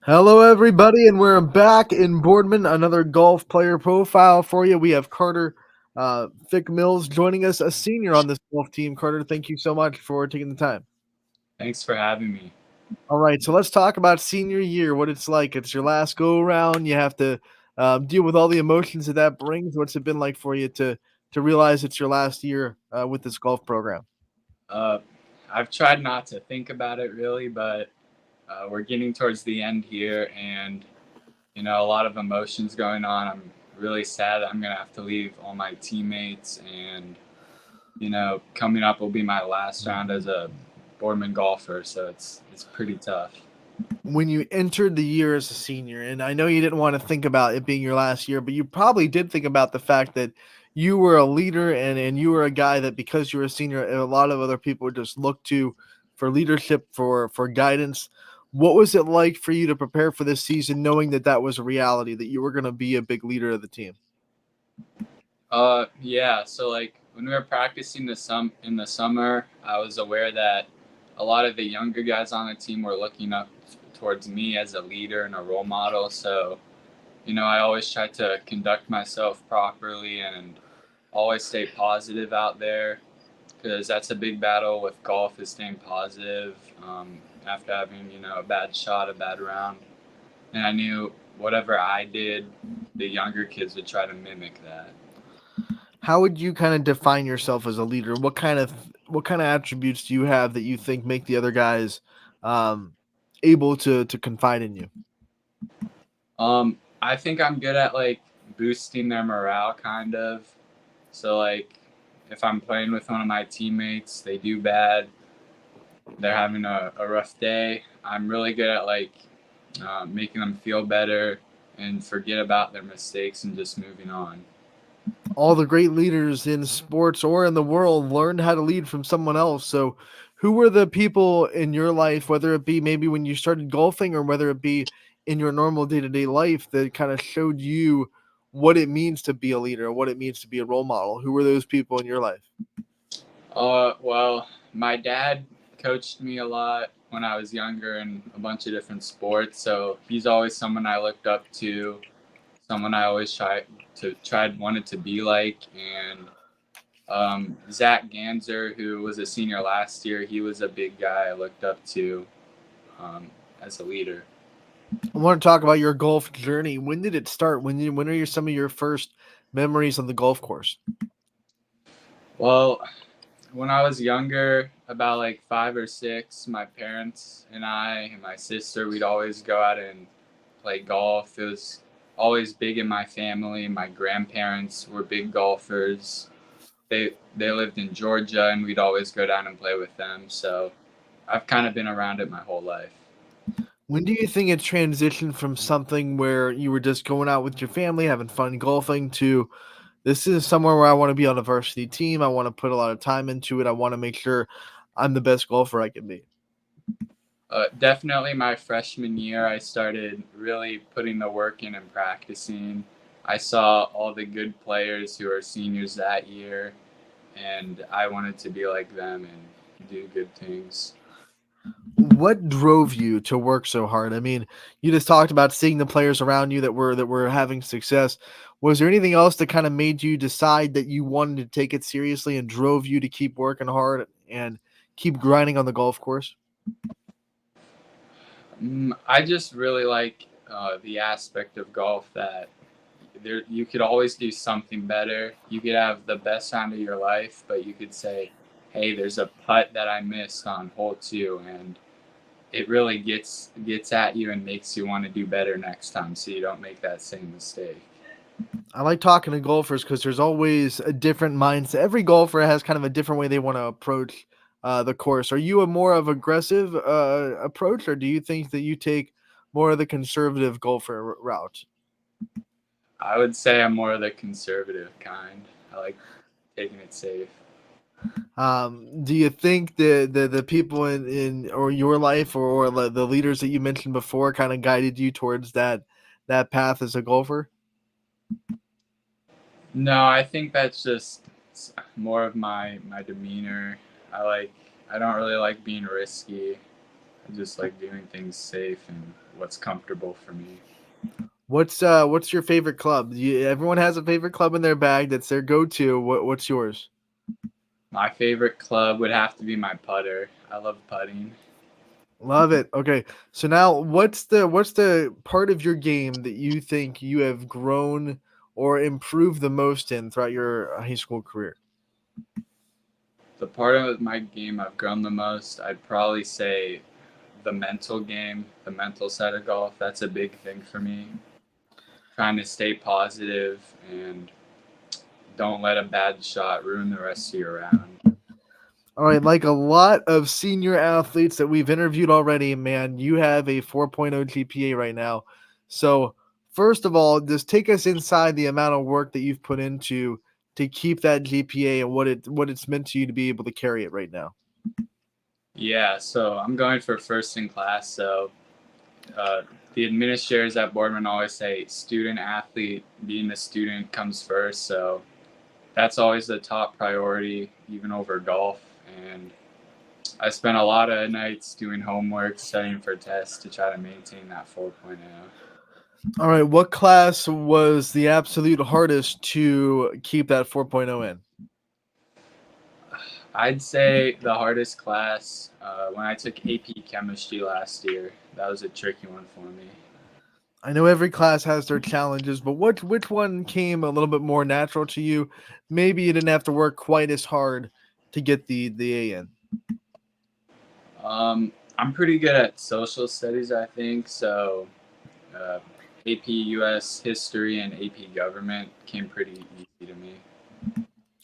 Hello, everybody, and we're back in Boardman. Another golf player profile for you. We have Carter Fick Mills joining us, a senior on this golf team. Carter, thank you so much for taking the time. Thanks for having me. All right, so let's talk about senior year, what it's like. It's your last go around. You have to deal with all the emotions that brings. What's it been like for you to realize it's your last year with this golf program? Uh, I've tried not to think about it really, but we're getting towards the end here, and a lot of emotions going on. I'm really sad that I'm gonna have to leave all my teammates, and coming up will be my last round as a Boardman golfer, so it's pretty tough. When you entered the year as a senior, and I know you didn't want to think about it being your last year, but you probably did think about the fact that you were a leader and you were a guy that because you were a senior, a lot of other people would just look to for leadership, for guidance. What was it like for you to prepare for this season, knowing that that was a reality, that you were going to be a big leader of the team? Yeah. So like when we were practicing in the summer, I was aware that a lot of the younger guys on the team were looking up towards me as a leader and a role model. So I always try to conduct myself properly and always stay positive out there because that's a big battle with golf is staying positive after having a bad shot, a bad round. And I knew whatever I did, the younger kids would try to mimic that. How would you kind of define yourself as a leader? What kind of attributes do you have that you think make the other guys um, able to confide in you? I think I'm good at like boosting their morale, kind of. So like, if I'm playing with one of my teammates, they do bad, they're having a rough day. I'm really good at like making them feel better and forget about their mistakes and just moving on. All the great leaders in sports or in the world learned how to lead from someone else. So, who were the people in your life, whether it be maybe when you started golfing or whether it be in your normal day to day life, that kind of showed you what it means to be a leader, what it means to be a role model? Who were those people in your life? Well, my dad coached me a lot when I was younger in a bunch of different sports, so he's always someone I looked up to, someone I always tried wanted to be like. And Zach Ganser, who was a senior last year, he was a big guy I looked up to um, as a leader. I want to talk about your golf journey. When did it start? When are some of your first memories on the golf course? Well, when I was younger, about like 5 or 6, my parents and I and my sister, we'd always go out and play golf. It was always big in my family. My grandparents were big golfers. They lived in Georgia, and we'd always go down and play with them. So I've kind of been around it my whole life. When do you think it transitioned from something where you were just going out with your family, having fun golfing, to this is somewhere where I want to be on a varsity team. I want to put a lot of time into it. I want to make sure I'm the best golfer I can be. Definitely my freshman year, I started really putting the work in and practicing. I saw all the good players who are seniors that year, and I wanted to be like them and do good things. What drove you to work so hard? I mean, you just talked about seeing the players around you that were having success. Was there anything else that kind of made you decide that you wanted to take it seriously and drove you to keep working hard and keep grinding on the golf course? I just really like the aspect of golf that there you could always do something better. You could have the best round of your life, but you could say, "Hey, there's a putt that I missed on hole 2," and it really gets at you and makes you want to do better next time, so you don't make that same mistake. I like talking to golfers because there's always a different mindset. Every golfer has kind of a different way they want to approach the course. Are you a more of aggressive approach, or do you think that you take more of the conservative golfer route? I would say I'm more of the conservative kind. I like taking it safe. Do you think the people in or your life or the leaders that you mentioned before kind of guided you towards that path as a golfer? No, I think that's just more of my demeanor. I don't really like being risky. I just like doing things safe and what's comfortable for me. What's your favorite club? Everyone has a favorite club in their bag that's their go-to. What's yours? My favorite club would have to be my putter. I love putting. Love it. Okay. So now what's the part of your game that you think you have grown or improved the most in throughout your high school career? The part of my game I've grown the most, I'd probably say the mental game, the mental side of golf. That's a big thing for me. Trying to stay positive and don't let a bad shot ruin the rest of your round. All right, like a lot of senior athletes that we've interviewed already, man, you have a 4.0 GPA right now. So, first of all, just take us inside the amount of work that you've put into to keep that GPA and what it's meant to you to be able to carry it right now. Yeah, so I'm going for first in class. So uh, the administrators at Boardman always say student athlete, being a student comes first. So that's always the top priority, even over golf. And I spent a lot of nights doing homework, studying for tests to try to maintain that 4.0. All right, what class was the absolute hardest to keep that 4.0 in? I'd say the hardest class when I took AP chemistry last year. That was a tricky one for me. I know every class has their challenges, but which one came a little bit more natural to you? Maybe you didn't have to work quite as hard to get the A in. I'm pretty good at social studies, I think. So uh, AP US history and AP government came pretty easy to me.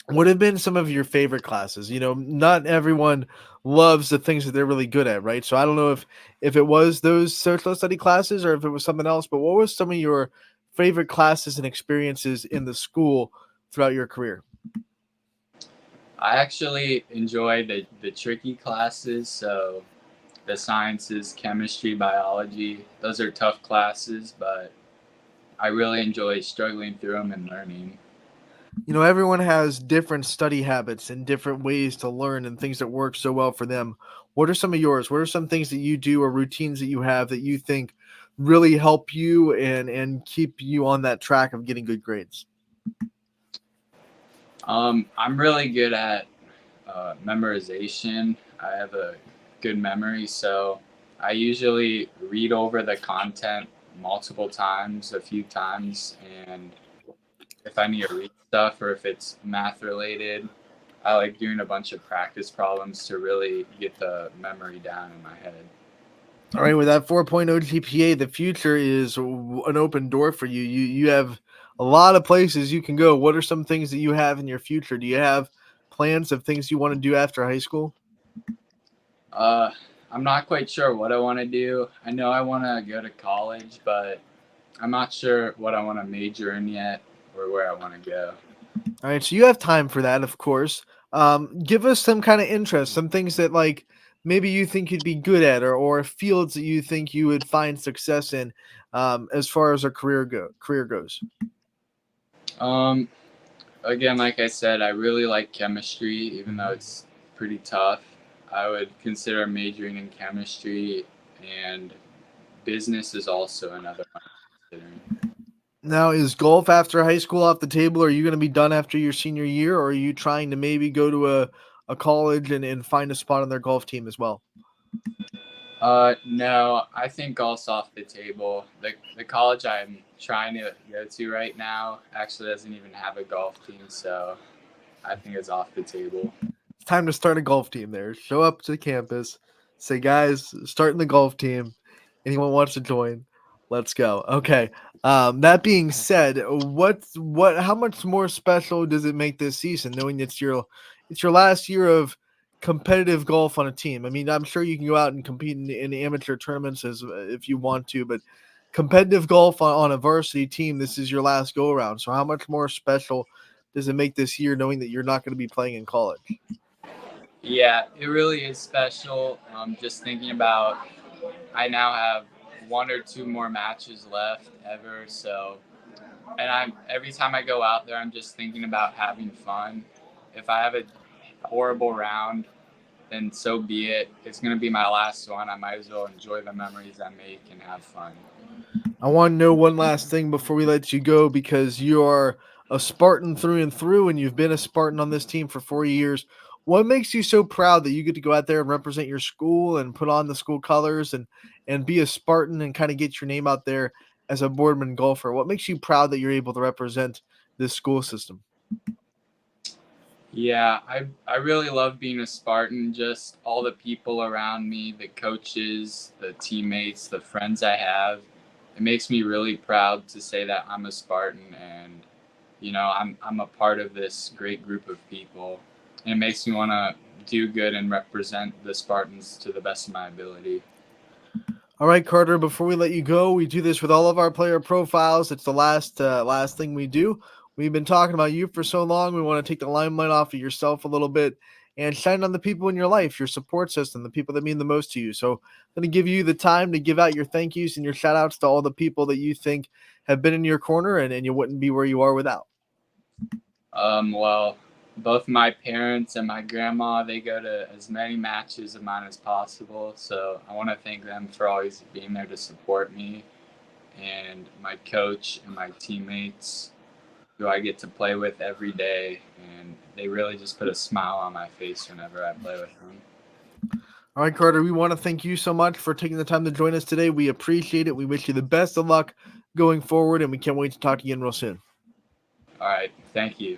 What have been some of your favorite classes? Not everyone loves the things that they're really good at, right? So I don't know if it was those social study classes or if it was something else, but what was some of your favorite classes and experiences in the school throughout your career? I actually enjoy the tricky classes. So the sciences, chemistry, biology, those are tough classes, but I really enjoy struggling through them and learning. Everyone has different study habits and different ways to learn and things that work so well for them. What are some of yours? What are some things that you do or routines that you have that you think really help you and keep you on that track of getting good grades? I'm really good at memorization. I have a good memory, so I usually read over the content multiple times, a few times, and if I need to read stuff or if it's math related, I like doing a bunch of practice problems to really get the memory down in my head. All right, with that 4.0 GPA, the future is an open door for you. You have a lot of places you can go. What are some things that you have in your future? Do you have plans of things you want to do after high school? Uh, I'm not quite sure what I want to do. I know I want to go to college, but I'm not sure what I want to major in yet or where I want to go. All right, so you have time for that, of course. Give us some kind of interest, some things that like maybe you think you'd be good at, or fields that you think you would find success in, as far as a career goes. Um, Again, like I said, I really like chemistry, even though it's pretty tough. I would consider majoring in chemistry, and business is also another one I'm considering. Now, is golf after high school off the table? Are you going to be done after your senior year, or are you trying to maybe go to a college and find a spot on their golf team as well? No, I think golf's off the table. The college I'm trying to go to right now actually doesn't even have a golf team, so I think it's off the table. It's time to start a golf team there. Show up to campus, say, guys, starting the golf team. Anyone wants to join? Let's go. Okay. That being said, how much more special does it make this season, knowing it's your last year of competitive golf on a team? I mean, I'm sure you can go out and compete in amateur tournaments if you want to, but competitive golf on a varsity team, this is your last go around. So, how much more special does it make this year, knowing that you're not going to be playing in college? Yeah, it really is special. Just thinking about, I now have one or two more matches left ever, so and I'm every time I go out there, I'm just thinking about having fun. If I have a horrible round, then so be it. It's gonna be my last one. I might as well enjoy the memories I make and have fun. I want to know one last thing before we let you go, because you are a Spartan through and through, and you've been a Spartan on this team for 4 years. What makes you so proud that you get to go out there and represent your school and put on the school colors and be a Spartan and kind of get your name out there as a Boardman golfer? What makes you proud that you're able to represent this school system? Yeah, I really love being a Spartan. Just all the people around me, the coaches, the teammates, the friends I have. It makes me really proud to say that I'm a Spartan, and I'm a part of this great group of people. And it makes me want to do good and represent the Spartans to the best of my ability. All right, Carter. Before we let you go, we do this with all of our player profiles. It's the last thing we do. We've been talking about you for so long. We want to take the limelight off of yourself a little bit and shine on the people in your life, your support system, the people that mean the most to you. So I'm going to give you the time to give out your thank yous and your shout outs to all the people that you think have been in your corner, and you wouldn't be where you are without. Well, both my parents and my grandma, they go to as many matches of mine as possible. So I want to thank them for always being there to support me, and my coach and my teammates who I get to play with every day. And they really just put a smile on my face whenever I play with them. All right, Carter, we want to thank you so much for taking the time to join us today. We appreciate it. We wish you the best of luck going forward, and we can't wait to talk to you again real soon. All right. Thank you.